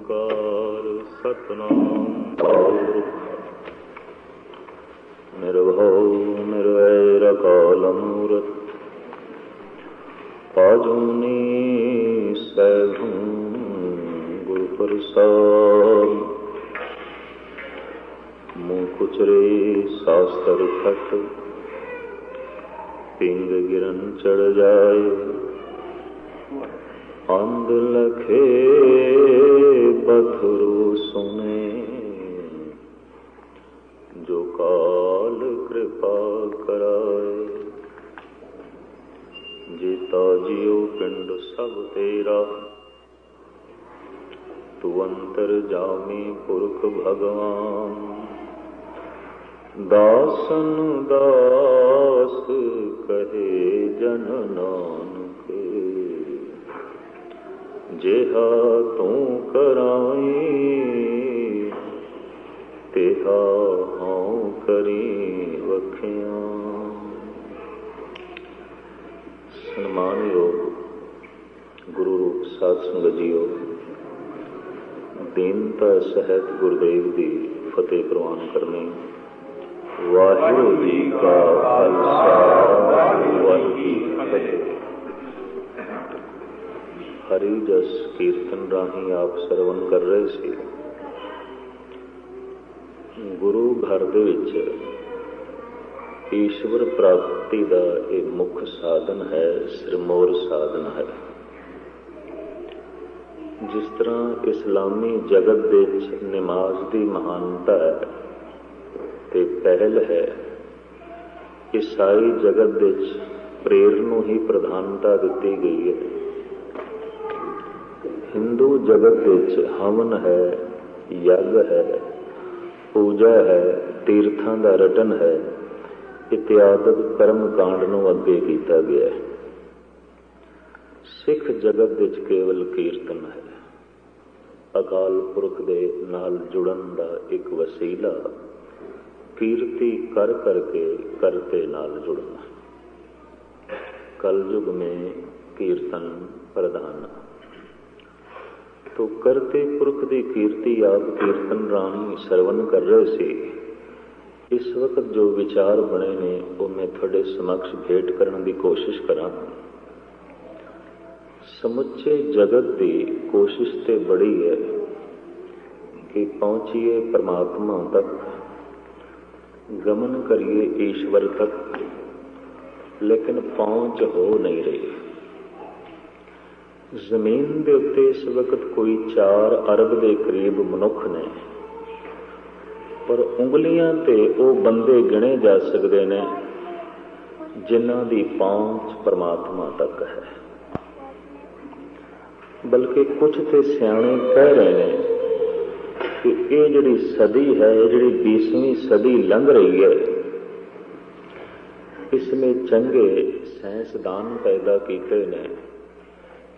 ਓੰਕਾਰ ਸਤਿਨਾਮ ਨਿਰਭਉ ਨਿਰਵੈਰ ਅਕਾਲ ਮੂਰਤਿ ਆਜੂਨੀ ਸੈਭੰ ਗੁਰ ਪ੍ਰਸਾਦਿ ਮੂੰਹ ਕੁਚਰੇ ਸ਼ਾਸਤਰ ਖਟ ਪਿੰਗ ਗਿਰਨ ਚੜ ਜਾਏ ਅੰਧ ਲਖੇ ਬਥਰੂ ਸੁਨੇ ਜੋ ਕਾਲ ਕਿਰਪਾ ਕਰਾਏ ਜੀਤਾ ਜੀਉ ਪਿੰਡ ਸਭ ਤੇਰਾ ਤੂੰ ਅੰਤਰ ਜਾਮੀ ਪੁਰਖ ਭਗਵਾਨ ਦਾਸਨ ਦਾਸ ਕਹੇ ਜਨ ਨਾਨਕ ਜਿਹਾ ਤੂੰ ਕਰਾਈ ਤੇਹਾ ਹਉ ਕਰੀ ਵਖਿਆ। ਸਨਮਾਨਯੋਗ ਗੁਰੂ ਰੂਪ ਸਾਧ ਸੰਗਤ ਜੀਓ, ਦੀਨਤਾ ਸਹਿਤ ਗੁਰਦੇਵ ਦੀ ਫਤਿਹ ਪ੍ਰਵਾਨ ਕਰਨੀ। ਵਾਹਿਗੁਰੂ ਜੀ ਕਾ ਖਾਲਸਾ ਵਾਹਿਗੁਰੂ ਜੀ ਕੀ ਫਤਿਹ। ਹਰੀ ਜਸ ਕੀਰਤਨ ਰਾਹੀਂ ਆਪ ਸਰਵਨ ਕਰ ਰਹੇ ਸੀ। ਗੁਰੂ ਘਰ ਦੇ ਵਿੱਚ ਈਸ਼ਵਰ ਪ੍ਰਾਪਤੀ ਦਾ ਇਹ ਮੁੱਖ ਸਾਧਨ ਹੈ, ਸਿਰਮੌਰ ਸਾਧਨ ਹੈ। ਜਿਸ ਤਰ੍ਹਾਂ ਇਸਲਾਮੀ ਜਗਤ ਦੇ ਵਿੱਚ ਨਮਾਜ਼ ਦੀ ਮਹਾਨਤਾ ਹੈ ਤੇ ਪਹਿਲ ਹੈ, ਈਸਾਈ ਜਗਤ ਦੇ ਵਿੱਚ ਪ੍ਰੇਰ ਨੂੰ ਹੀ ਪ੍ਰਧਾਨਤਾ ਦਿੱਤੀ ਗਈ ਹੈ। ਹਿੰਦੂ ਜਗਤ ਵਿੱਚ ਹਵਨ ਹੈ, ਯੱਗ ਹੈ, ਪੂਜਾ ਹੈ, ਤੀਰਥਾਂ ਦਾ ਰਟਨ ਹੈ, ਇਤਿਆਦਿਕ ਕਰਮ ਕਾਂਡ ਨੂੰ ਅੱਗੇ ਕੀਤਾ ਗਿਆ ਹੈ। ਸਿੱਖ ਜਗਤ ਵਿੱਚ ਕੇਵਲ ਕੀਰਤਨ ਹੈ, ਅਕਾਲ ਪੁਰਖ ਦੇ ਨਾਲ ਜੁੜਨ ਦਾ ਇੱਕ ਵਸੀਲਾ, ਕੀਰਤੀ ਕਰ ਕਰਕੇ ਕਰਤੇ ਨਾਲ जुड़ना। कलयुग में कीर्तन प्रधान, तो करते पुरख की कीर्ति आप कीर्तन राणी सरवण कर रहे थे। इस वक्त जो विचार बने ने वो मैं थोड़े समक्ष भेंट करने की कोशिश करा। समुचे जगत की कोशिश तो बड़ी है कि पहुंचिए परमात्मा तक, गमन करिए ईश्वर तक, लेकिन पहुंच हो नहीं रही। जमीन के उत्ते इस वक्त कोई 4 अरब के करीब मनुख ने, पर उंगलियां ते वो बंदे गिने जा सकते हैं जिन्हां दी पहुंच परमात्मा तक है। बल्कि कुछ तो सियाणे कह रहे हैं कि ये जिहड़ी सदी है, ये जिहड़ी 20वीं सदी लंघ रही है, इसमें चंगे साइंसदान पैदा किए ने,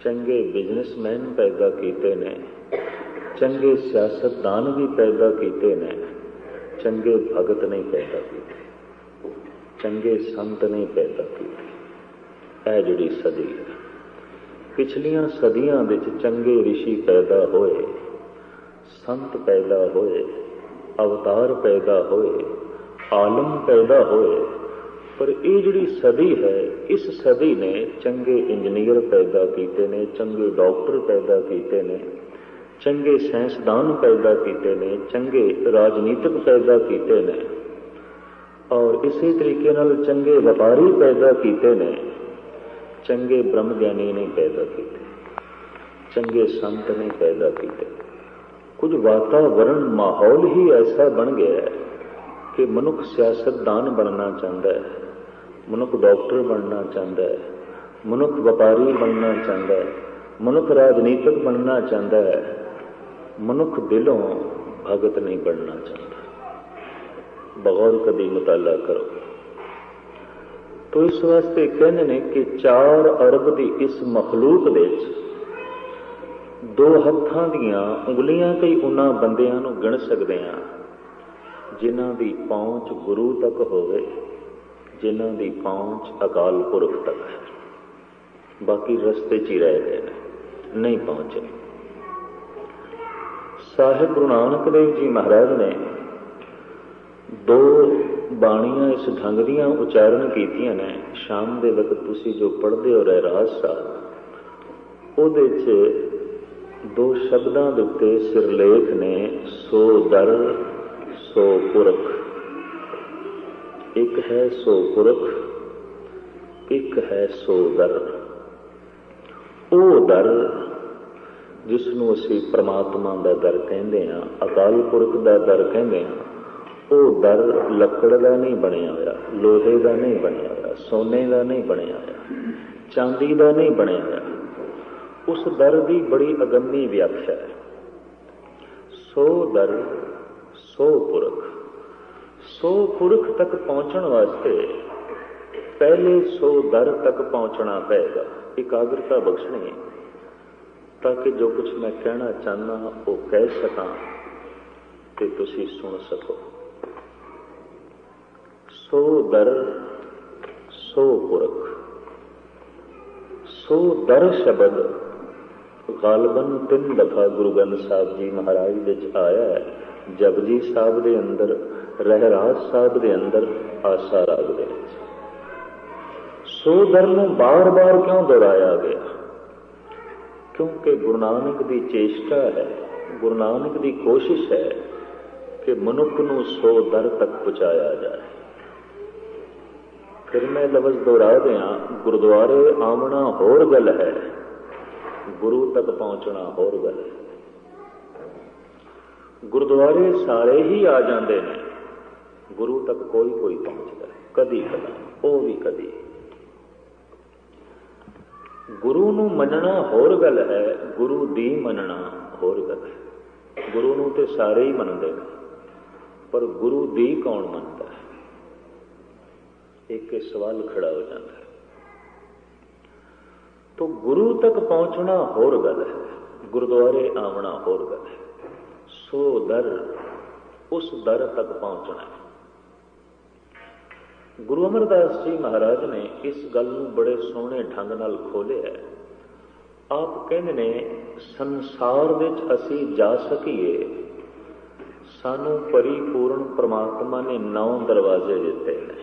चंगे बिजनेसमैन पैदा किए ने, चंगे सियासतदान भी पैदा किए ने, चंगे भगत नहीं पैदा किए, चंगे संत नहीं पैदा किए। यह जिहड़ी सदी है, पिछलियां सदियां विच चंगे ऋषि पैदा होए, संत पैदा होए, अवतार पैदा होए, आलम पैदा होए, पर ये जिहड़ी सदी है, इस सदी ने चंगे इंजीनियर पैदा किए ने, चंगे डॉक्टर पैदा किए ने, चंगे साइंसदान पैदा किए ने, चंगे राजनीतिक पैदा किए ने, और इसी तरीके नाल चंगे व्यापारी पैदा किए ने, चंगे ब्रह्मज्ञानी नहीं पैदा किए, चंगे संत नहीं पैदा किए। कुछ वातावरण माहौल ही ऐसा बन गया है कि मनुख सियासतदान बनना चाहता है, मनुख डॉक्टर बनना चाहता है, मनुख व्यापारी बनना चाहता है, मनुख राजनीतिक बनना चाहता है, मनुख दिलों भगत नहीं बनना चाहता। बगौर कभी मुताला करो तो इस वास्ते कहने ने कि 4 अरब की इस मखलूक दे 2 हत्थां दीआं उंगलियां कई उन्हां बंदियां नूं गिण सकदे हां जिन्हां दी पहुंच गुरु तक होवे, जिन्हां दी पहुंच अकाल पुरख तक है। बाकी रस्ते च ही रह गए, नहीं पहुंचे। ਸਾਹਿਬ ਗੁਰੂ ਨਾਨਕ ਦੇਵ ਜੀ ਮਹਾਰਾਜ ਨੇ ਦੋ ਬਾਣੀਆਂ ਇਸ ਢੰਗ ਦੀਆਂ ਉਚਾਰਨ ਕੀਤੀਆਂ ਨੇ। ਸ਼ਾਮ ਦੇ ਵਕਤ ਤੁਸੀਂ ਜੋ ਪੜ੍ਹਦੇ ਹੋ ਰਹਿਰਾਸ ਸਾਹਿਬ, ਉਹਦੇ 'ਚ ਦੋ ਸ਼ਬਦਾਂ ਦੇ ਉੱਤੇ ਸਿਰਲੇਖ ਨੇ, ਸੋ ਦਰ ਸੋ ਪੁਰਖ। ਇੱਕ ਹੈ ਸੋ ਪੁਰਖ, ਇੱਕ ਹੈ ਸੋ ਦਰ। ਉਹ ਦਰ ਜਿਸ ਨੂੰ ਅਸੀਂ ਪ੍ਰਮਾਤਮਾ ਦਾ ਦਰ ਕਹਿੰਦੇ ਹਾਂ, ਅਕਾਲ ਪੁਰਖ ਦਾ ਦਰ ਕਹਿੰਦੇ ਹਾਂ, ਉਹ ਦਰ ਲੱਕੜ ਦਾ ਨਹੀਂ ਬਣਿਆ ਹੋਇਆ, ਲੋਹੇ ਦਾ ਨਹੀਂ ਬਣਿਆ ਹੋਇਆ, ਸੋਨੇ ਦਾ ਨਹੀਂ ਬਣਿਆ ਹੋਇਆ, ਚਾਂਦੀ ਦਾ ਨਹੀਂ ਬਣਿਆ ਹੋਇਆ। ਉਸ ਦਰ ਦੀ ਬੜੀ ਅਗੰਮੀ ਵਿਆਖਿਆ ਹੈ। ਸੋ ਦਰ ਸੋ ਪੁਰਖ। ਸੋ ਪੁਰਖ ਤੱਕ ਪਹੁੰਚਣ ਵਾਸਤੇ ਪਹਿਲੇ ਸੋ ਦਰ ਤੱਕ ਪਹੁੰਚਣਾ ਪਏਗਾ। ਇਕਾਗਰਤਾ ਬਖਸ਼ਣੀ ਤਾਂ ਕਿ ਜੋ ਕੁਛ ਮੈਂ ਕਹਿਣਾ ਚਾਹੁੰਦਾ ਉਹ ਕਹਿ ਸਕਾਂ ਤੇ ਤੁਸੀਂ ਸੁਣ ਸਕੋ। ਸੋ ਦਰ ਸੋ ਪੁਰਖ। ਸੋ ਦਰ ਸ਼ਬਦ ਗਾਲਬਨ 3 ਦਫਾ ਗੁਰੂ ਗ੍ਰੰਥ ਸਾਹਿਬ ਜੀ ਮਹਾਰਾਜ ਵਿੱਚ ਆਇਆ ਹੈ। ਜਪਜੀ ਸਾਹਿਬ ਦੇ ਅੰਦਰ, ਰਹਿਰਾਸ ਸਾਹਿਬ ਦੇ ਅੰਦਰ, ਆਸਾ ਰਾਗ ਦੇ ਵਿੱਚ। ਸੋ ਦਰ ਨੂੰ ਬਾਰ-ਬਾਰ ਕਿਉਂ ਦੁਹਰਾਇਆ ਗਿਆ? ਕਿਉਂਕਿ ਗੁਰੂ ਨਾਨਕ ਦੀ ਚੇਸ਼ਟਾ ਹੈ, ਗੁਰੂ ਨਾਨਕ ਦੀ ਕੋਸ਼ਿਸ਼ ਹੈ ਕਿ ਮਨੁੱਖ ਨੂੰ ਸੋ ਦਰ ਤੱਕ ਪਹੁੰਚਾਇਆ ਜਾਏ। ਫਿਰ ਮੈਂ ਲਫ਼ਜ਼ ਦੁਹਰਾ ਦਿਆਂ, ਗੁਰਦੁਆਰੇ ਆਉਣਾ ਹੋਰ ਗੱਲ ਹੈ, ਗੁਰੂ ਤੱਕ ਪਹੁੰਚਣਾ ਹੋਰ ਗੱਲ ਹੈ। ਗੁਰਦੁਆਰੇ ਸਾਰੇ ਹੀ ਆ ਜਾਂਦੇ ਨੇ, ਗੁਰੂ ਤੱਕ ਕੋਈ ਕੋਈ ਪਹੁੰਚਦਾ ਕਦੀ ਕਦਾ, ਉਹ ਵੀ ਕਦੀ। ਗੁਰੂ ਨੂੰ ਮੰਨਣਾ ਹੋਰ ਗੱਲ ਹੈ, ਗੁਰੂ ਦੀ ਮੰਨਣਾ ਹੋਰ ਗੱਲ ਹੈ। ਗੁਰੂ ਨੂੰ ਤੇ ਸਾਰੇ ਹੀ ਮੰਨਦੇ ਨੇ, ਪਰ ਗੁਰੂ ਦੀ ਕੌਣ ਮੰਨਦਾ ਹੈ? ਇੱਕ ਸਵਾਲ ਖੜਾ ਹੋ ਜਾਂਦਾ ਹੈ। ਤੋ ਗੁਰੂ ਤੱਕ ਪਹੁੰਚਣਾ ਹੋਰ ਗੱਲ ਹੈ, ਗੁਰਦੁਆਰੇ ਆਉਣਾ ਹੋਰ ਗੱਲ ਹੈ। ਸੋ ਦਰ, ਉਸ ਦਰ ਤੱਕ ਪਹੁੰਚਣਾ ਹੈ। ਗੁਰੂ ਅਮਰਦਾਸ ਜੀ ਮਹਾਰਾਜ ਨੇ ਇਸ ਗੱਲ ਨੂੰ ਬੜੇ ਸੋਹਣੇ ਢੰਗ ਨਾਲ ਖੋਲ੍ਹਿਆ। ਆਪ ਕਹਿੰਦੇ ਨੇ, ਸੰਸਾਰ ਵਿੱਚ ਅਸੀਂ ਜਾ ਸਕੀਏ, ਸਾਨੂੰ ਪਰਿਪੂਰਨ ਪ੍ਰਮਾਤਮਾ ਨੇ 9 ਦਰਵਾਜ਼ੇ ਦਿੱਤੇ ਨੇ,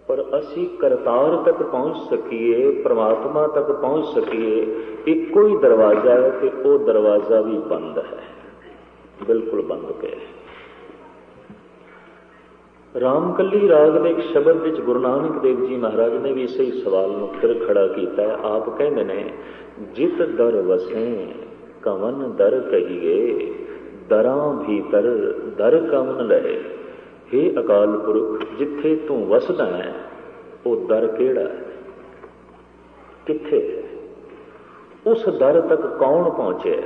ਪਰ ਅਸੀਂ ਕਰਤਾਰ ਤੱਕ ਪਹੁੰਚ ਸਕੀਏ, ਪ੍ਰਮਾਤਮਾ ਤੱਕ ਪਹੁੰਚ ਸਕੀਏ, ਇੱਕੋ ਹੀ ਦਰਵਾਜ਼ਾ ਹੈ ਤੇ ਉਹ ਦਰਵਾਜ਼ਾ ਵੀ ਬੰਦ ਹੈ, ਬਿਲਕੁਲ ਬੰਦ ਪਿਆ। ਰਾਮਕਲੀ ਰਾਗ ਦੇ ਇੱਕ ਸ਼ਬਦ ਵਿੱਚ ਗੁਰੂ ਨਾਨਕ ਦੇਵ ਜੀ ਮਹਾਰਾਜ ਨੇ ਵੀ ਇਸੇ ਸਵਾਲ ਨੂੰ ਫਿਰ ਖੜਾ ਕੀਤਾ ਹੈ। ਆਪ ਕਹਿੰਦੇ ਨੇ, ਜਿਤ ਦਰ ਵਸੇ ਕਵਨ ਦਰ ਕਹੀਏ, ਦਰਾਂ ਭੀਤਰ ਦਰ ਕਵਨ ਲਹੇ। ਹੇ ਅਕਾਲ ਪੁਰਖ, ਜਿੱਥੇ ਤੂੰ ਵਸਦਾ ਹੈ ਉਹ ਦਰ ਕਿਹੜਾ ਹੈ, ਕਿੱਥੇ ਹੈ? ਉਸ ਦਰ ਤੱਕ ਕੌਣ ਪਹੁੰਚਿਆ?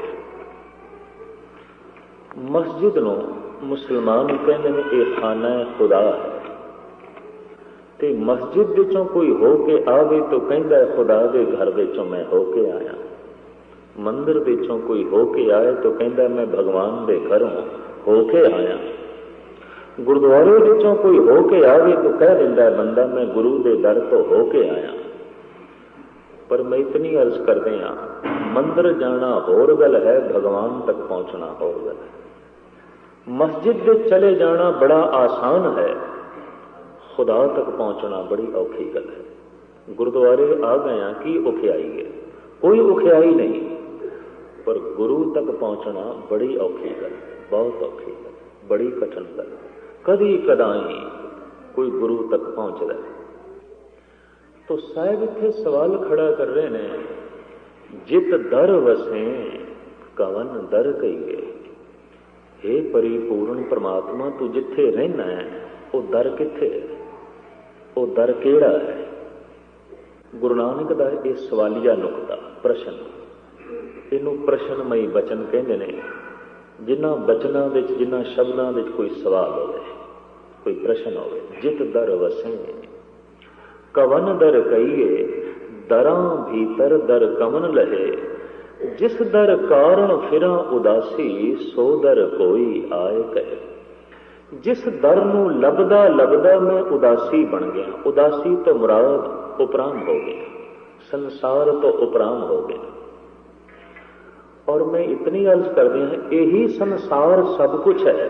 ਮਸਜਿਦ ਨੂੰ ਮੁਸਲਮਾਨ ਕਹਿੰਦੇ ਨੇ ਇਹ ਖਾਨਾ ਖੁਦਾ ਹੈ, ਤੇ ਮਸਜਿਦ ਵਿੱਚੋਂ ਕੋਈ ਹੋ ਕੇ ਆਵੇ ਤਾਂ ਕਹਿੰਦਾ ਖੁਦਾ ਦੇ ਘਰ ਵਿੱਚੋਂ ਮੈਂ ਹੋ ਕੇ ਆਇਆ। ਮੰਦਿਰ ਵਿੱਚੋਂ ਕੋਈ ਹੋ ਕੇ ਆਏ ਤਾਂ ਕਹਿੰਦਾ ਮੈਂ ਭਗਵਾਨ ਦੇ ਘਰੋਂ ਹੋ ਕੇ ਆਇਆ। ਗੁਰਦੁਆਰੇ ਵਿੱਚੋਂ ਕੋਈ ਹੋ ਕੇ ਆਵੇ ਤਾਂ ਕਹਿ ਦਿੰਦਾ ਬੰਦਾ ਮੈਂ ਗੁਰੂ ਦੇ ਦਰ ਤੋਂ ਹੋ ਕੇ ਆਇਆ। ਪਰ ਮੈਂ ਇਤਨੀ ਅਰਜ਼ ਕਰਦੇ ਹਾਂ, ਮੰਦਿਰ ਜਾਣਾ ਹੋਰ ਗੱਲ ਹੈ, ਭਗਵਾਨ ਤੱਕ ਪਹੁੰਚਣਾ ਹੋਰ ਗੱਲ ਹੈ। ਮਸਜਿਦ ਵਿੱਚ ਚਲੇ ਜਾਣਾ ਬੜਾ ਆਸਾਨ ਹੈ, ਖੁਦਾ ਤੱਕ ਪਹੁੰਚਣਾ ਬੜੀ ਔਖੀ ਗੱਲ ਹੈ। ਗੁਰਦੁਆਰੇ ਆ ਗਏ ਹਾਂ, ਕੀ ਔਖਿਆਈ ਹੈ? ਕੋਈ ਔਖਿਆਈ ਨਹੀਂ, ਪਰ ਗੁਰੂ ਤੱਕ ਪਹੁੰਚਣਾ ਬੜੀ ਔਖੀ ਗੱਲ, ਬਹੁਤ ਔਖੀ ਗੱਲ, ਬੜੀ ਕਠਿਨ ਗੱਲ। ਕਦੀ ਕਦਾਈ ਕੋਈ ਗੁਰੂ ਤੱਕ ਪਹੁੰਚਦਾ ਹੈ। ਤੋ ਸਾਹਿਬ ਇੱਥੇ ਸਵਾਲ ਖੜਾ ਕਰ ਰਹੇ ਨੇ, ਜਿਤ ਦਰ ਵਸੇ ਕਵਨ ਦਰ ਕਹੀਏ। हे परिपूर्ण परमात्मा, तू जिथे रहना है वो दर किथे है, वो दर केड़ा है? गुरु नानक दा ये सवालिया नुकता, प्रश्न, इनू प्रश्नमई बचन कहते हैं। जिन्हां बचनां विच, जिन्हां शब्दां विच कोई सवाल होवे, कोई प्रश्न होवे। जित दर वसे कवन दर कहिए, दरां भीतर दर कवन लहे। जिस दर कारण फिरा उदासी, सो दर कोई आए कहे। जिस दर नूं लभदा लभदा मैं उदासी बन गया। उदासी तो मुराद उपराम हो गया, संसार तो उपराम हो गया। और मैं इतनी अर्ज कर दिया है, यही संसार सब कुछ है,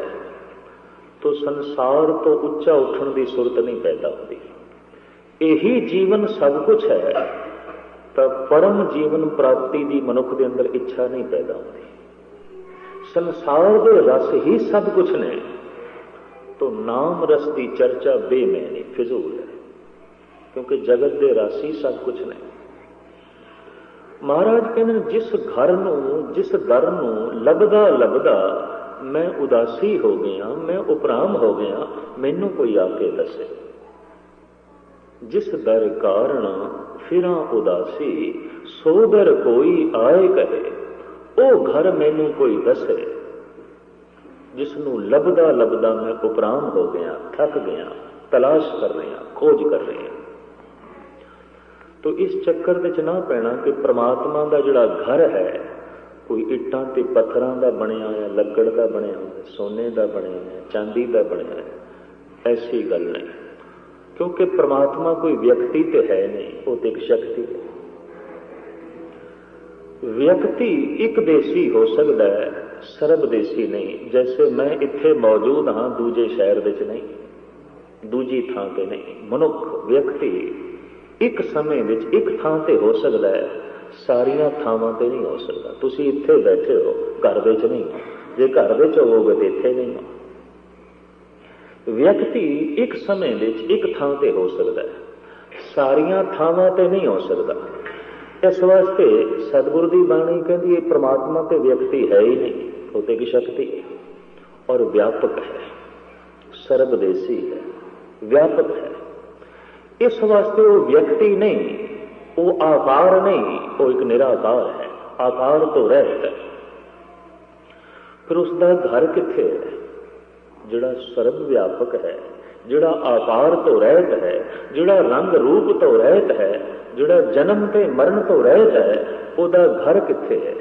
तो संसार तो उच्चा उठण की सुरत नहीं पैदा होती। यही जीवन सब कुछ है, तो परम जीवन प्राप्ति की मनुख के अंदर इच्छा नहीं पैदा होती। संसार के रस ही सब कुछ ने, तो नाम रस की चर्चा बेमैनी फिजूल है, क्योंकि जगत के रस ही सब कुछ ने। महाराज कहते जिस घर नूं जिस दर नूं लभदा लभदा मैं उदासी हो गया, मैं उपराम हो गया, मैनू कोई आके दसे। जिस दर कारण फिरां उदासी, सो दर कोई आए कहे, ओ घर मैनू कोई दसे। जिसनू लभदा लभदा मैं उपराम हो गया, थक गया, तलाश कर रहे हैं, खोज कर रहे हैं। तो इस चक्कर विच ना पैना कि परमात्मा का जिहड़ा घर है कोई इट्टां ते पत्थरां दा बनिया है, लकड़ का बनिया है, सोने का बनिया है, चांदी का बनिया है, ऐसी गल नहीं। क्योंकि परमात्मा कोई व्यक्ति तो है नहीं, वो तो एक शक्ति है। व्यक्ति एक देसी हो सकता है, सर्वदेसी नहीं। जैसे मैं इत्थे मौजूद हाँ, दूजे शहर विच नहीं, दूजी थां ते नहीं। मनुख व्यक्ति एक समय विच एक थां ते हो सकता है, सारियां थावां ते नहीं हो सकता। तुसी इत्थे बैठे हो, घर विच नहीं हो, जे घर विच होवोगे तो इत्थे नहीं हो। व्यक्ति एक समय विच एक थां ते हो सकता है, सारियां थावां ते नहीं हो सकता। इस वास्ते सतगुरु की बाणी कहती है परमात्मा ते व्यक्ति है ही नहीं, वो तो एक शक्ति है और व्यापक है, सर्वदेशी है, व्यापक है। इस वास्ते वो व्यक्ति नहीं, वो आकार नहीं, वो एक निराकार है। आकार तो रहता है, फिर उसका घर किथे है? जिहड़ा सर्व व्यापक है, जिहड़ा आकार तो रहत है, जिहड़ा रंग रूप तो रहत है, जिहड़ा जन्म ते मरण तो रहत है, उहदा घर किथे है?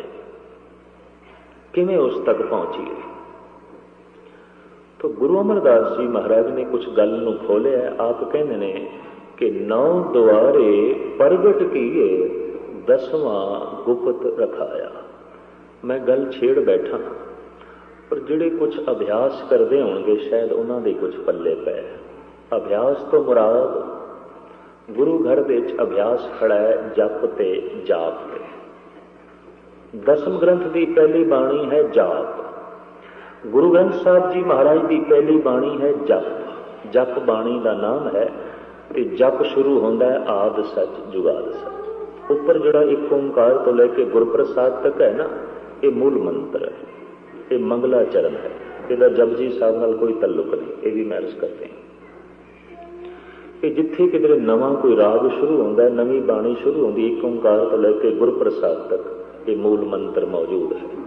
किवें उस तक पहुंचीए? तो गुरु अमरदास जी महाराज ने कुछ गल नूं खोलिया। आप कहते ने कि 9 द्वारे प्रगट किए, 10वां गुप्त रखाया। मैं गल छेड़ बैठा, पर जिहड़े कुछ अभ्यास करते होणगे शायद उन्हां दे कुछ पल्ले पै। अभ्यास तो मुराद गुरु घर विच अभ्यास खड़ा है जप ते जाप ते। 10वें ग्रंथ की पहली बाणी है जाप। गुरु ग्रंथ साहब जी महाराज की पहली बाणी है जप। जप बाणी का नाम है, ते जप शुरू होता है आद सच जुगाद सच। ऊपर जिहड़ा एक ओंकार तो लेके गुरप्रसाद तक है ना, ये मूल मंत्र है, ये मंगला चरण है। इसका जपजी साहब नाल कोई तल्लुक नहीं, ये भी मैं अर्ज करते हैं कि जिथे किधरे नवा कोई राग शुरू होता है, नवी बाणी शुरू होती, एक ओंकार तो लेके गुरप्रसाद तक ये मूल मंत्र मौजूद है।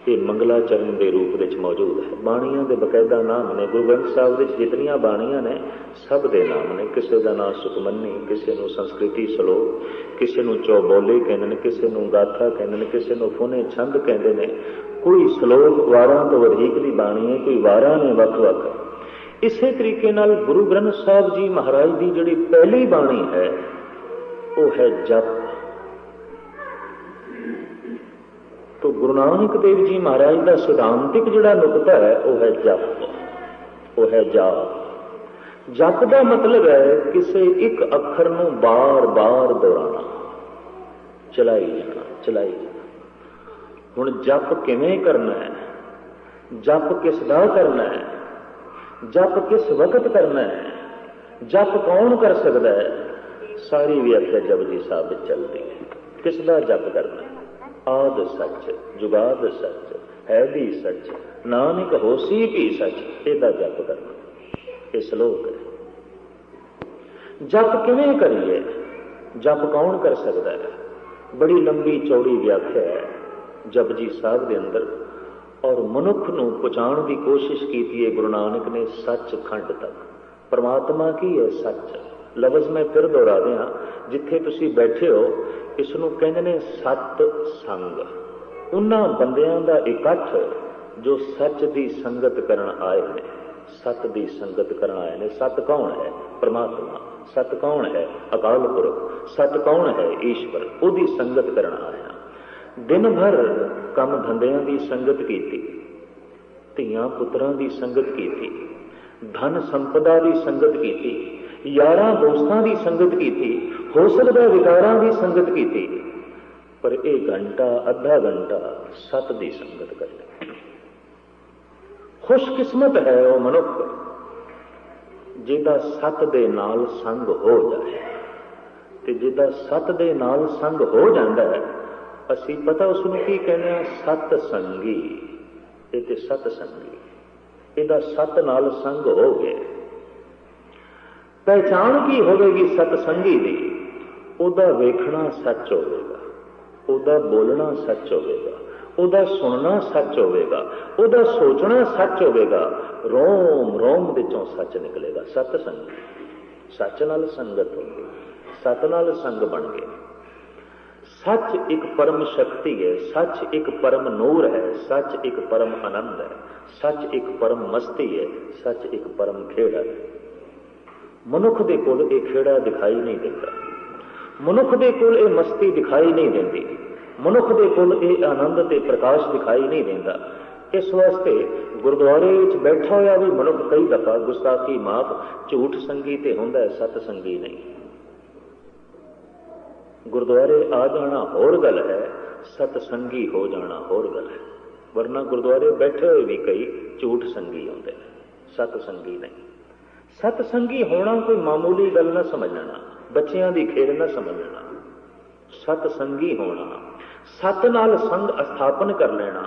ये मंगला चरण के रूप में मौजूद है। बाणियां के बकायदा नाम ने। गुरु ग्रंथ साहब विच जितनियां बाणियां ने सब के नाम ने। किसी का नाम सुखमनी, किसी को संस्कृति श्लोक, किसी को चौबोले कहते हैं, किसी को गाथा कहते हैं, किसी को फुने छंद कहते हैं। कोई श्लोक वारां तो वधीक दी बाणी है, कोई वारां ने वख-वख। इसे तरीके नाल गुरु ग्रंथ साहब जी महाराज की जिहड़ी पहली बाणी है वो है जप। तो गुरु नानक देव जी महाराज का सिद्धांतिक जिहड़ा नुकता है वो है जप, वो है जाप। जप का मतलब है किसी एक अखर नूं बार बार दोहराना, चलाई जाना, चलाई जाना। हुण जप किवें करना है, जप किसदा करना है, जप किस वक्त करना है, जप कौन कर सकता है, सारी व्याख्या जपजी साहब चलती है। किसदा जप करना है? आद सच जुगाद सच है भी सच, नानक होसी भी सच। एदा जप करना, ये श्लोक है। जप किवें करिए, जप कौन कर सकता है? बड़ी लंबी चौड़ी व्याख्या है जपजी साहब के अंदर, और मनुख नूं पहुंचाण की कोशिश की है गुरु नानक ने सच खंड तक। परमात्मा की है सच। लफ्ज मैं फिर दोहरा दियां, जिथे तुसी बैठे हो इसनूं कहंदे ने सत संग। उन्हां बंदियां दा इकट्ठ जो सच की संगत करन आए ने, सत की संगत करन आए ने। सत कौन है? परमात्मा। सत कौन है? अकाल पुरख। सत कौन है? ईश्वर। उहदी संगत करन आया। दिन भर काम धंधियां की संगत की, धियां पुत्रां की संगत की, धन संपदा की संगत की, यारां दोस्तां की संगत की, हो सकदा विकारां की संगत की, पर एक घंटा अद्धा घंटा सत की संगत कर ले। खुशकिस्मत है वह मनुख जिहदा सत दे नाल संग हो जाए, ते जिहदा सत दे नाल संग हो जाता है, असी पता उसनूं की कहने, सत संगी। ये ते सत संगी, इहदा सत नाल संग हो गया। पहचान की होगी सतसंगी दी, उहदा वेखना सच होगा, उहदा बोलना सच होगा, उहदा सुनना सच होगा, उहदा सोचना सच होगा, रोम रोम विचों सच निकलेगा। सतसंगी, सच नाल संगत होगी, सत नाल संग बन गए। सच एक परम शक्ति है, सच एक परम नूर है, सच एक परम आनंद है, सच एक परम मस्ती है, सच एक परम खेड़ा है। मनुख दे कोल यह खेड़ा दिखाई नहीं देता, मनुख दे कोल यह मस्ती दिखाई नहीं देती, मनुख दे कोल यह आनंद ते प्रकाश दिखाई नहीं देता। इस वास्ते गुरुद्वारे विच बैठा होया भी मनुख कई दफा गुस्ताखी माफ, झूठ संगी ते हुंदा है, सतसंगी नहीं। गुरुद्वारे आ जाना होर गल है, सतसंगी हो जाना होर गल है। वरना गुरुद्वारे बैठे हुए भी कई झूठ संगी होंदे ने, सतसंगी नहीं। सतसंगी होना कोई मामूली गल ना समझना, बच्चियां दी खेल ना समझना। सतसंगी होना, सत नाल संग स्थापन कर लेना,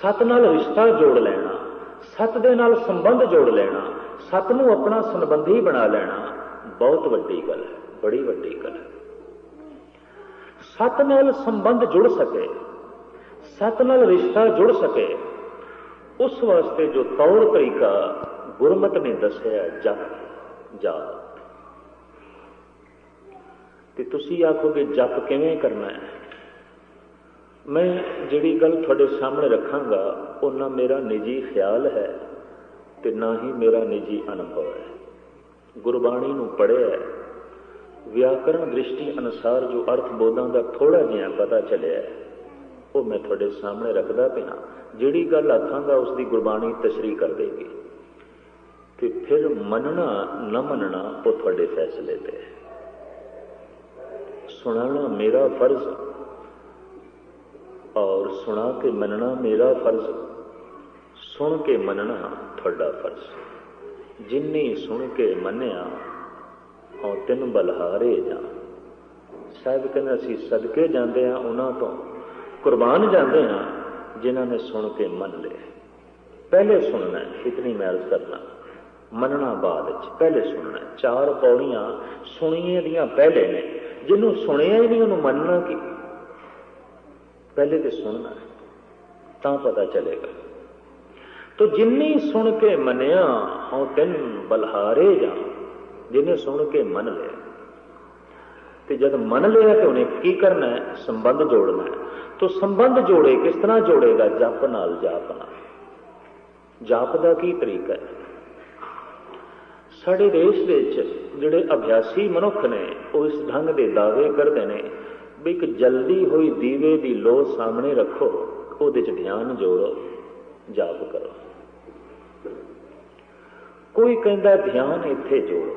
सत नाल रिश्ता जोड़ लेना, सत दे नाल संबंध जोड़ लेना, सत नूं अपना संबंधी बना लेना, बहुत वड्डी गल है, बड़ी वड्डी गल है। सत नाल संबंध जुड़ सके, सत नाल रिश्ता जुड़ सके, उस वास्ते जो तौर तरीका गुरमत ने दसिया, जप जाप। ते तुसी आखोगे जप किवें करना है? मैं जिहड़ी गल तुहाडे सामने रखांगा वो ना मेरा निजी ख्याल है ते ना ही मेरा निजी अनुभव है। गुरबाणी नूं पढ़िया है, व्याकरण दृष्टि अनुसार जो अर्थ बोधां दा थोड़ा जिहा पता चलिया है, वो मैं तुहाडे सामने रखदा पिया। जिहड़ी गल आखांगा उसकी गुरबाणी तशरीह कर देगी, ते फिर मनना न मनना वो तुहाडे फैसले पे है। सुनाना मेरा फर्ज और सुना के मनना मेरा फर्ज, सुन के मनना तुहाडा फर्ज। जिन्नी सुन के मनिया और तिन बलहारे जा। साहब कहते असीं सदके जाते हैं उन्हां तो, कुर्बान जाते हैं जिन्हां ने सुन के मन ले। पहले सुनना है, इतनी मैं अर्ज करना, मनना बाद च, पहले सुनना है। चार पौड़ियां सुनिए दियां पहले ने, जिन्हों सुनिया ही नहीं उन्होंने मनना की, पहले तो सुनना है तां पता चलेगा। तो जिन्नी सुन के मनिया हों तिन बलहारे जा, जिन्हें सुन के मन लिया। तो जब मन लिया तो उन्हें की करना है? संबंध जोड़ना है। तो संबंध जोड़े किस तरह जोड़ेगा? जप नाल, जाप नाल। जाप का की तरीका है? साडे देश विच जिहड़े अभ्यासी मनुख ने वो इस ढंग के दावे करते हैं भी एक जल्दी हुई दीवे की लो सामने रखो, उहदे च ध्यान जोड़ो, जाप करो। कोई कहता ध्यान इत्थे जोड़ो।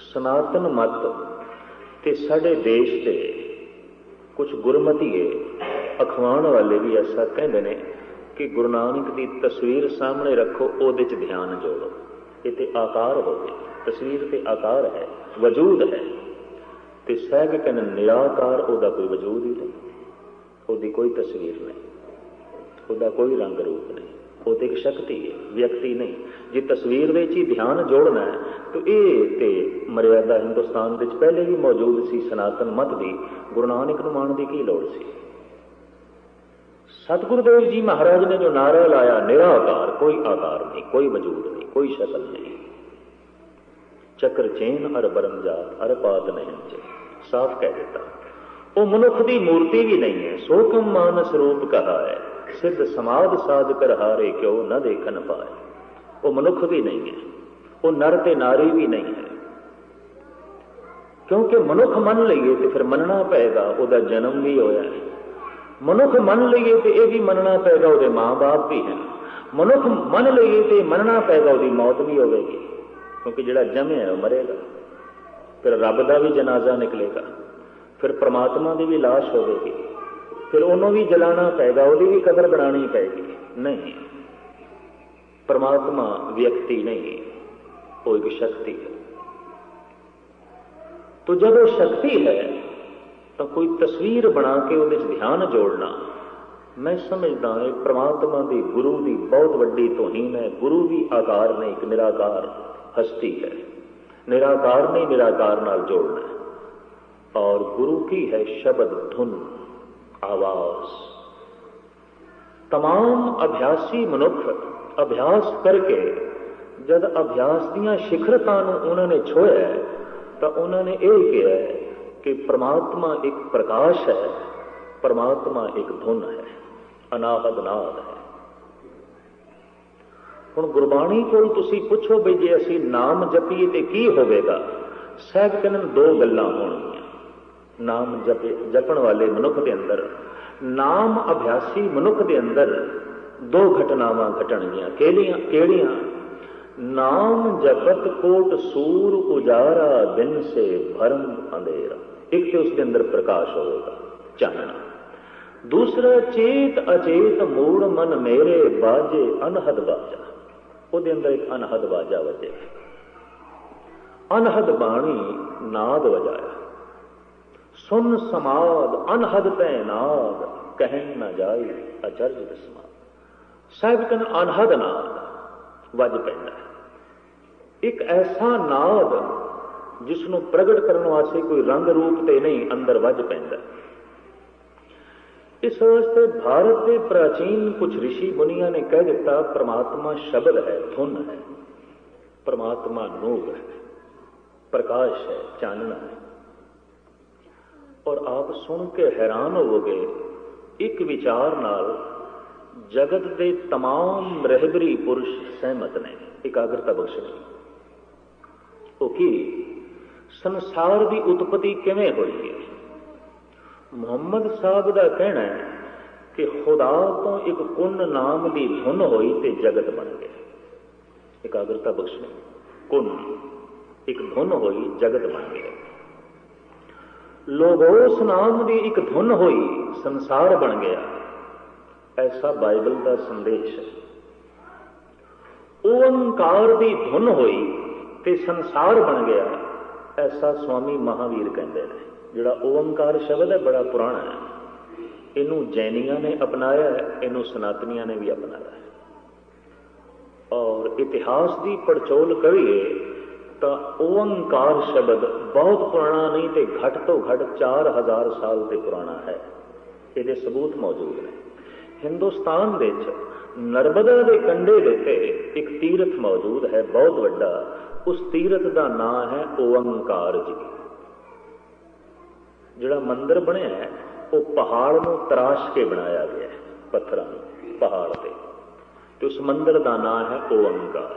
सनातन मत ते साडे देश के कुछ गुरमतीए अखवाण वाले भी ऐसा कहते हैं कि गुरु नानक की तस्वीर सामने रखो, उहदे च ध्यान जोड़ो। ये ते आकार हो गए, तस्वीर ते आकार है, वजूद है। ते सहज कहने निराकार, उहदा कोई वजूद ही नहीं, उहदी कोई तस्वीर नहीं, उहदा कोई रंग रूप नहीं, वो तो एक शक्ति है, व्यक्ति नहीं। जे तस्वीर में ही ध्यान जोड़ना है तो ये ते मर्यादा हिंदुस्तान विच पहले भी मौजूद सी। सनातन मत भी गुरु नानक नूं मानण दी की लोड़ सी? सतगुरुदेव जी महाराज ने जो नारा लाया, निराकार, कोई आकार नहीं, कोई वजूद नहीं, कोई शक्ल नहीं। चक्र चेन अर बरम जात अर पात नहीं चे, साफ कह देता। वो मनुख की मूर्ति भी नहीं है, सो कम मानस रूप कहा है, सिद्ध समाध साध कर हारे क्यों न देखन पाए। वो मनुख भी नहीं है, वो नर ते नारी भी नहीं है। क्योंकि मनुख मन लईए तो फिर मनना पेगा ਉਹਦਾ जन्म भी होया है, मनुख मन लईए तो यह भी मनना पेगा ਉਹਦੇ माँ बाप भी हैं, मनुख मन लईए तो मनना पेगा ਉਹਦੀ मौत भी होगी, क्योंकि जिहड़ा जमे है वह मरेगा, फिर रब का भी जनाजा निकलेगा, फिर परमात्मा की भी लाश होगी, फिर उन्होंने भी जलाना पेगा, ਉਹਦੀ भी कबर बनानी पेगी। नहीं, परमात्मा व्यक्ति नहीं, वो एक शक्ति है। तो जब वो शक्ति है तो कोई तस्वीर बना के उहदे च ध्यान जोड़ना, मैं समझदा है परमात्मा की गुरु की बहुत वड्डी तौहीन है। गुरु भी आकार नहीं, एक निराकार हस्ती है, निराकार नहीं निराकार नाल जोड़ना है। और गुरु की है शब्द, धुन, आवाज। तमाम अभ्यासी मनुख अभ्यास करके जब अभ्यास दियां शिखरतां नूं उन्होंने छोया तो उन्होंने यह कहा कि परमात्मा एक प्रकाश है, परमात्मा एक धुन है, अनाहद नाद है। हुण गुरबाणी कोल तुसीं पुछो बई जे असीं नाम जपीए ते की होवेगा, साहिब कहन दो गल्लां होणगीआं। नाम जपण वाले मनुख के अंदर, नाम अभ्यासी मनुख के अंदर दो घटनावां घटणगीआं। केड़ियां? नाम जपत कोट सूर उजारा, दिन से भरम अंधेरा। एक तो उसके अंदर प्रकाश होगा, चानना। दूसरा, चेत अचेत मूड मन मेरे बाजे अनहद बाजा। ਉਹਦੇ अंदर एक अनहद बाजा वजे, अनहद बाणी नाद वजाया। सुन समाद अनहद तै नाद, कहन न जाए अचरज दसमा। साहिब कहन अनहद नाद वज पैंदा है, एक ऐसा नाद जिसनों प्रगट करने वास्ते कोई रंग रूप ते नहीं, अंदर वज पैंदा। इस वास्ते भारत के प्राचीन कुछ ऋषि मुनिया ने कह दिता परमात्मा शब्द है, धुन है, परमात्मा नूर है, प्रकाश है, चानना है। और आप सुन के हैरान होवोगे, एक विचार नाल जगत के तमाम रहबरी पुरुष सहमत ने, एकाग्रता बख्शनी। वो की संसार की उत्पत्ति किवें होई है? मुहम्मद साहब का कहना है कि खुदा तो एक कुन नाम की धुन होई ते जगत बन गया। एकाग्रता बख्शनी, कुन एक धुन होई, जगत बन गया। लोगोस नाम की एक धुन होई, संसार बन गया। ऐसा बाइबल का संदेश है। ओंकार की धुन होई ते संसार बन गया, ऐसा स्वामी महावीर कहते हैं। जिहड़ा ओंकार शब्द है बड़ा पुराना है, इनू जैनियां ने अपनाया है, इनू सनातनियां ने भी अपनाया है। और इतिहास की पड़चोल करिए तो ओंकार शब्द बहुत पुराना नहीं तो घट तो घट 4000 साल से पुराना है। ये सबूत मौजूद है। हिंदुस्तान दे नर्मदा के कंढे देते एक तीर्थ मौजूद है बहुत वड्डा, उस तीर्थ का नाम है ओंकार जी। जिहड़ा मंदिर बनया है वो पहाड़ को तराश के बनाया गया है, पत्थर पहाड़ से। तो उस मंदिर का नाम है ओंकार।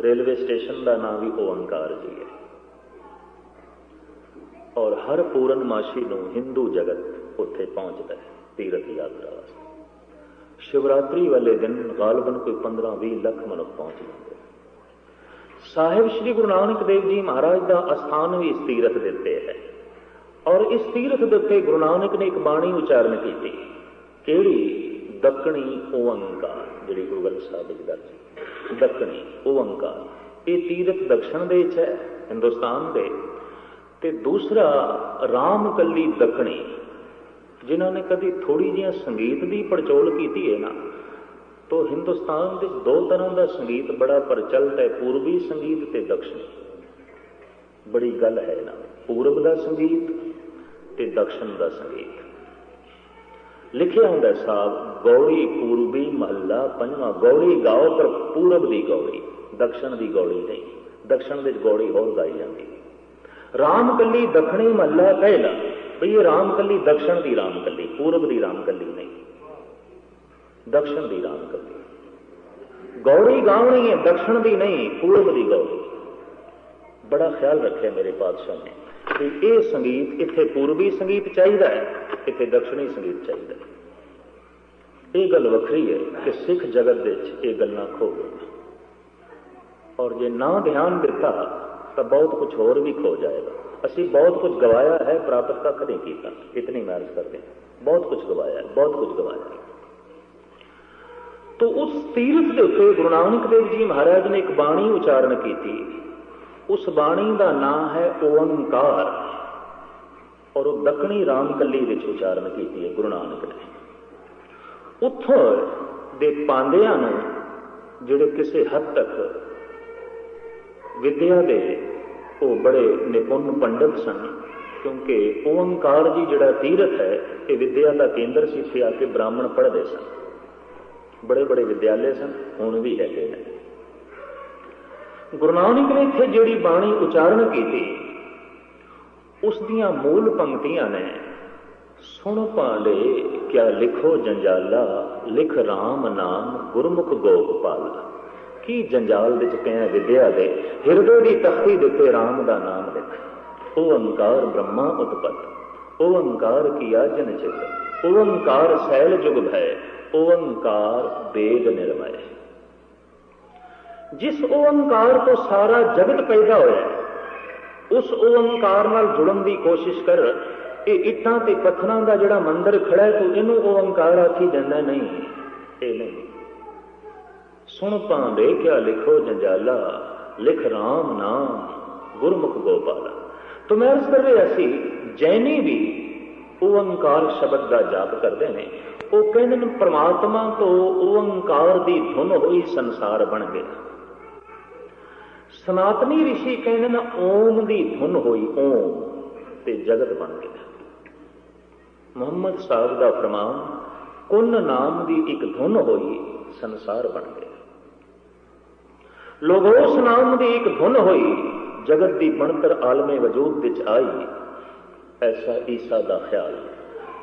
रेलवे स्टेशन का नाम भी ओंकार जी है। और हर पूर्णमाशी को हिंदू जगत उत्थे पहुंचता है तीर्थ यात्रा वास्ते। शिवरात्रि वाले दिन गालबन कोई 15-20 लाख मनुख पहुंच जाते। साहिब श्री गुरु नानक देव जी महाराज का अस्थान भी इस तीर्थ के उत्ते है। और इस तीर्थ के उत्ते गुरु नानक ने एक बाणी उच्चारण की थी, केड़ी? दक्कनी ओंकार। जी गुरु ग्रंथ साहिब जी दर्ज दक्कनी ओंकार। ये तीर्थ दक्षिण देश है हिंदुस्तान के। ते दूसरा रामकली दक्कनी, जिन्होंने कभी थोड़ी जी संगीत की पड़चोल की है ना, तो हिंदुस्तान के दो तरह का संगीत बड़ा प्रचलित है, पूर्वी संगीत ते दक्षिणी। बड़ी गल है ना, पूर्व का संगीत ते दक्षिण का संगीत। लिखिया होंगे साहब, गौड़ी पूर्वी महला पंजवां। गौड़ी गाओ पर पूरब की गौड़ी, दक्षिण की गौड़ी नहीं। दक्षिण की गौड़ी होर गाई जाती। रामकली दक्षिणी महला पहला, भई ये रामकली दक्षिण की रामकली, पूर्व की रामकली नहीं, दक्षिण की रामकली। गौड़ी गावनी है दक्षिण की नहीं, पूर्व की गौड़ी। बड़ा ख्याल रखे मेरे पातशाह ने। ਵੀ ਇਹ ਸੰਗੀਤ ਇੱਥੇ ਪੂਰਬੀ ਸੰਗੀਤ ਚਾਹੀਦਾ ਹੈ, ਇੱਥੇ ਦਕਸ਼ਣੀ ਸੰਗੀਤ ਚਾਹੀਦਾ ਹੈ। ਇਹ ਗੱਲ ਵੱਖਰੀ ਹੈ ਕਿ ਸਿੱਖ ਜਗਤ ਦੇ ਵਿੱਚ ਇਹ ਗੱਲਾਂ ਖੋ ਗਈਆਂ, ਔਰ ਜੇ ਨਾ ਧਿਆਨ ਦਿੱਤਾ ਤਾਂ ਬਹੁਤ ਕੁਝ ਹੋਰ ਵੀ ਖੋ ਜਾਏਗਾ। ਅਸੀਂ ਬਹੁਤ ਕੁਝ ਗਵਾਇਆ ਹੈ, ਪ੍ਰਾਪਤ ਕੱਖ ਨਹੀਂ ਕੀਤਾ। ਇਤਨੀ ਮੈਂ ਅਰਜ਼ ਕਰਦੇ ਬਹੁਤ ਕੁਝ ਗਵਾਇਆ ਹੈ, ਬਹੁਤ ਕੁਝ ਗਵਾਇਆ। ਤੋ ਉਸ ਤੀਰਥ ਦੇ ਉੱਤੇ ਗੁਰੂ ਨਾਨਕ ਦੇਵ ਜੀ ਮਹਾਰਾਜ ਨੇ ਇੱਕ ਬਾਣੀ ਉਚਾਰਨ ਕੀਤੀ। ਉਸ ਬਾਣੀ ਦਾ ਨਾਂ ਹੈ ਓੰਕਾਰ, ਔਰ ਉਹ ਦੱਖਣੀ ਰਾਮਕਲੀ ਵਿੱਚ ਉਚਾਰਨ ਕੀਤੀ ਹੈ ਗੁਰੂ ਨਾਨਕ ਨੇ। ਉੱਥੋਂ ਦੇ ਪਾਂਧਿਆਂ ਨੂੰ, ਜਿਹੜੇ ਕਿਸੇ ਹੱਦ ਤੱਕ ਵਿਦਿਆ ਦੇ ਉਹ ਬੜੇ ਨਿਪੁੰਨ ਪੰਡਤ ਸਨ, ਕਿਉਂਕਿ ਓੰਕਾਰ ਜੀ ਜਿਹੜਾ ਤੀਰਥ ਹੈ ਇਹ ਵਿਦਿਆ ਦਾ ਕੇਂਦਰ ਸੀ। ਇੱਥੇ ਆ ਕੇ ਬ੍ਰਾਹਮਣ ਪੜ੍ਹਦੇ ਸਨ, ਬੜੇ ਬੜੇ ਵਿਦਿਆਲੇ ਸਨ, ਹੁਣ ਵੀ ਹੈਗੇ ਨੇ। ਗੁਰੂ ਨਾਨਕ ਨੇ ਇੱਥੇ ਜਿਹੜੀ ਬਾਣੀ ਉਚਾਰਨ ਕੀਤੀ, ਉਸ ਦੀਆਂ ਮੂਲ ਪੰਕਤੀਆਂ ਨੇ, ਸੁਣ ਭਾਂਡੇ ਕਿਆ ਲਿਖੋ ਜੰਜਾਲਾ, ਲਿਖ ਰਾਮ ਨਾਮ ਗੁਰਮੁਖ ਗੋਪਾਲਾ। ਕੀ ਜੰਜਾਲ ਵਿੱਚ ਪਿਆ ਵਿਦਿਆ ਦੇ, ਹਿਰਦੇ ਦੀ ਤਖਤੀ ਦਿੱਤੇ ਰਾਮ ਦਾ ਨਾਮ ਲਿਖ। ਓੰਕਾਰ ਬ੍ਰਹਮਾ ਉਤਪਤ, ਓੰਕਾਰ ਕੀਆ ਜਨ ਚਿਤ, ਓੰਕਾਰ ਸੈਲ ਜੁਗ ਭੈ, ਓੰਕਾਰ ਵੇਦ ਨਿਰਮੈ। ਜਿਸ ਓੰਕਾਰ ਤੋਂ ਸਾਰਾ ਜਗਤ ਪੈਦਾ ਹੋਇਆ, ਉਸ ਓੰਕਾਰ ਨਾਲ ਜੁੜਨ ਦੀ ਕੋਸ਼ਿਸ਼ ਕਰ। ਇਹ ਇੱਟਾਂ ਤੇ ਪੱਥਰਾਂ ਦਾ ਜਿਹੜਾ ਮੰਦਿਰ ਖੜਾ ਹੈ, ਤੂੰ ਇਹਨੂੰ ਓੰਕਾਰ ਆਖੀ ਜਾਂਦਾ ਨਹੀਂ, ਇਹ ਨਹੀਂ। ਸੁਣ ਭਾਂਡੇ ਕਿਆ ਲਿਖੋ ਜੰਜਾਲਾ, ਲਿਖ ਰਾਮ ਨਾਮ ਗੁਰਮੁਖ ਗੋਪਾਲਾ। ਤੋ ਮੈਂ ਅਰਜ਼ ਕਰ ਰਿਹਾ ਸੀ, ਜੈਨੀ ਵੀ ਓੰਕਾਰ ਸ਼ਬਦ ਦਾ ਜਾਪ ਕਰਦੇ ਨੇ। ਉਹ ਕਹਿੰਦੇ ਨੇ ਪਰਮਾਤਮਾ ਤੋਂ ਓੰਕਾਰ ਦੀ ਧੁਨ ਹੋਈ ਸੰਸਾਰ ਬਣ ਗਿਆ। ਸਨਾਤਨੀ ਰਿਸ਼ੀ ਕਹਿੰਦੇ ਨੇ ਓਮ ਦੀ ਧੁਨ ਹੋਈ, ਓਮ ਤੇ ਜਗਤ ਬਣ ਗਿਆ। ਮੁਹੰਮਦ ਸਾਹਿਬ ਦਾ ਫਰਮਾਨ, ਕੁਨ ਨਾਮ ਦੀ ਇੱਕ ਧੁਨ ਹੋਈ ਸੰਸਾਰ ਬਣ ਗਿਆ। ਲੋਗੋਸ ਨਾਮ ਦੀ ਇੱਕ ਧੁਨ ਹੋਈ, ਜਗਤ ਦੀ ਬਣਤਰ ਆਲਮੇ ਵਜੂਦ ਵਿੱਚ ਆਈ। ਐਸਾ ਈਸਾ ਦਾ ਖਿਆਲ।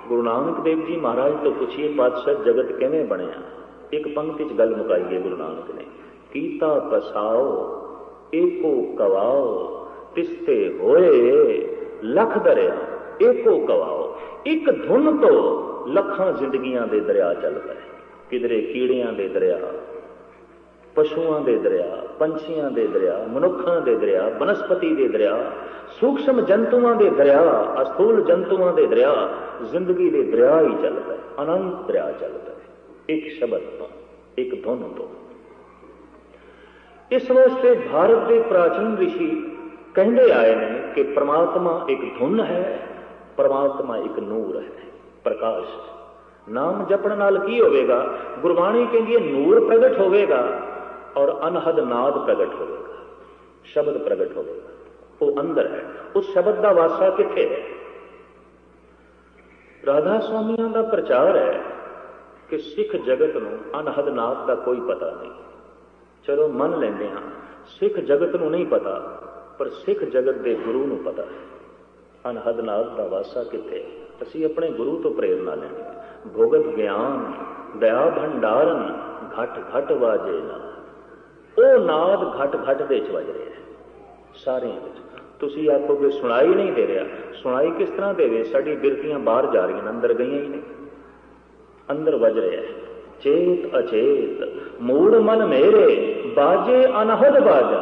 ਗੁਰੂ ਨਾਨਕ ਦੇਵ ਜੀ ਮਹਾਰਾਜ ਤੋਂ ਪੁੱਛੀਏ, ਪਾਤਸ਼ਾਹ ਜਗਤ ਕਿਵੇਂ ਬਣਿਆ? ਇੱਕ ਪੰਕਤੀ 'ਚ ਗੱਲ ਮੁਕਾਈ ਹੈ ਗੁਰੂ ਨਾਨਕ ਨੇ। ਕੀਤਾ ਪਸਾਓ ਏਕੋ ਕਵਾਓ, ਤਿਸਤੇ ਹੋਏ ਲੱਖ ਦਰਿਆ ਏਕੋ ਕਵਾਓ। ਇੱਕ ਧੁਨ ਤੋਂ ਲੱਖਾਂ ਜ਼ਿੰਦਗੀਆਂ ਦੇ ਦਰਿਆ ਚੱਲ ਪਏ। ਕਿਧਰੇ ਕੀੜਿਆਂ ਦੇ ਦਰਿਆ, ਪਸ਼ੂਆਂ ਦੇ ਦਰਿਆ, ਪੰਛੀਆਂ ਦੇ ਦਰਿਆ, ਮਨੁੱਖਾਂ ਦੇ ਦਰਿਆ, ਬਨਸਪਤੀ ਦੇ ਦਰਿਆ, ਸੂਖਸ਼ਮ ਜੰਤੂਆਂ ਦੇ ਦਰਿਆ, ਅਸਥੂਲ ਜੰਤੂਆਂ ਦੇ ਦਰਿਆ, ਜ਼ਿੰਦਗੀ ਦੇ ਦਰਿਆ ਹੀ ਚੱਲ ਪਏ, ਅਨੰਤ ਦਰਿਆ ਚੱਲ ਪਏ ਇੱਕ ਸ਼ਬਦ ਤੋਂ, ਇੱਕ ਧੁਨ ਤੋਂ। ਇਸ ਵਾਸਤੇ ਭਾਰਤ ਦੇ ਪ੍ਰਾਚੀਨ ਰਿਸ਼ੀ ਕਹਿੰਦੇ ਆਏ ਨੇ ਕਿ ਪ੍ਰਮਾਤਮਾ ਇੱਕ ਧੁਨ ਹੈ, ਪ੍ਰਮਾਤਮਾ ਇੱਕ ਨੂਰ ਹੈ, ਪ੍ਰਕਾਸ਼। ਨਾਮ ਜਪਣ ਨਾਲ ਕੀ ਹੋਵੇਗਾ? ਗੁਰਬਾਣੀ ਕਹਿੰਦੀ ਹੈ ਨੂਰ ਪ੍ਰਗਟ ਹੋਵੇਗਾ ਔਰ ਅਨਹਦ ਨਾਦ ਪ੍ਰਗਟ ਹੋਵੇਗਾ, ਸ਼ਬਦ ਪ੍ਰਗਟ ਹੋਵੇਗਾ। ਉਹ ਅੰਦਰ ਹੈ। ਉਸ ਸ਼ਬਦ ਦਾ ਵਾਸਾ ਕਿੱਥੇ ਹੈ? ਰਾਧਾ ਸਵਾਮੀਆਂ ਦਾ ਪ੍ਰਚਾਰ ਹੈ ਕਿ ਸਿੱਖ ਜਗਤ ਨੂੰ ਅਨਹਦ ਨਾਦ ਦਾ ਕੋਈ ਪਤਾ ਨਹੀਂ। ਚਲੋ ਮੰਨ ਲੈਂਦੇ ਹਾਂ, ਸਿੱਖ ਜਗਤ ਨੂੰ ਨਹੀਂ ਪਤਾ, ਪਰ ਸਿੱਖ ਜਗਤ ਦੇ ਗੁਰੂ ਨੂੰ ਪਤਾ ਹੈ ਅਨਹਦ ਨਾਦ ਦਾ ਵਾਸਾ ਕਿੱਥੇ। ਅਸੀਂ ਆਪਣੇ ਗੁਰੂ ਤੋਂ ਪ੍ਰੇਰਨਾ ਲੈਣੀ। ਭੋਗਤ ਗਿਆਨ ਦਇਆ ਭੰਡਾਰਨ, ਘਟ ਘਟ ਵਾਜੇ ਨਾ। ਉਹ ਨਾਦ ਘਟ ਘਟ ਦੇ ਚ ਵੱਜ ਰਿਹਾ ਸਾਰਿਆਂ ਵਿੱਚ। ਤੁਸੀਂ ਆਖੋਗੇ ਸੁਣਾਈ ਨਹੀਂ ਦੇ ਰਿਹਾ। ਸੁਣਾਈ ਕਿਸ ਤਰ੍ਹਾਂ ਦੇਵੇ? ਸਾਡੀ ਬਿਰਤੀਆਂ ਬਾਹਰ ਜਾ ਰਹੀਆਂ, ਅੰਦਰ ਗਈਆਂ ਹੀ ਨਹੀਂ। ਅੰਦਰ ਵੱਜ ਰਿਹਾ ਹੈ। ਚੇਤ ਅਚੇਤ ਮੂੜ ਮਨ ਮੇਰੇ, ਬਾਜੇ ਅਨਹਦ ਬਾਜਾ।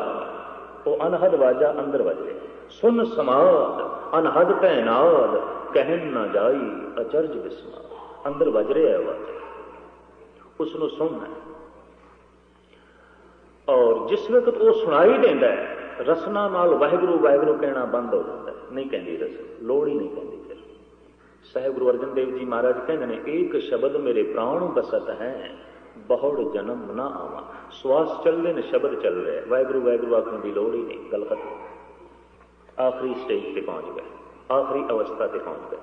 ਉਹ ਅਨਹਦ ਬਾਜਾ ਅੰਦਰ ਵੱਜ ਰਿਹਾ। ਸੁਨ ਸਮਾਦ ਅਨਹਦ ਤੈਨਾਦ, ਕਹਿਣ ਨਾ ਜਾਈ ਅਚਰਜ ਵਿਸਮਾ। ਅੰਦਰ ਵੱਜ ਰਿਹਾ ਹੈ ਆਵਾਜ਼, ਉਸ ਨੂੰ ਸੁਣਨਾ। ਔਰ ਜਿਸ ਵਕਤ ਉਹ ਸੁਣਾਈ ਦਿੰਦਾ ਹੈ, ਰਸਨਾ ਨਾਲ ਵਾਹਿਗੁਰੂ ਵਾਹਿਗੁਰੂ ਕਹਿਣਾ ਬੰਦ ਹੋ ਜਾਂਦਾ ਹੈ। ਨਹੀਂ ਕਹਿੰਦੀ ਰਸਨਾ, ਲੋੜ ਹੀ ਨਹੀਂ ਪੈਂਦੀ। ਫਿਰ ਸਾਹਿਬ ਗੁਰੂ ਅਰਜਨ ਦੇਵ ਜੀ ਮਹਾਰਾਜ ਕਹਿੰਦੇ ਨੇ, ਏਕ ਸ਼ਬਦ ਮੇਰੇ ਪ੍ਰਾਣ ਬਸਤ ਹੈ, ਬਹੁੜ ਜਨਮ ਨਾ ਆਵਾਂ। ਸਵਾਸ ਚੱਲਦੇ ਨੇ, ਸ਼ਬਦ ਚੱਲ ਰਿਹਾ, ਵਾਹਿਗੁਰੂ ਵਾਹਿਗੁਰੂ ਆਖਣ ਦੀ ਲੋੜ ਹੀ ਨਹੀਂ। ਗੱਲ ਖਤਮ। ਆਖਰੀ ਸਟੇਜ ਤੇ ਪਹੁੰਚ ਗਏ, ਆਖਰੀ ਅਵਸਥਾ ਤੇ ਪਹੁੰਚ ਗਏ।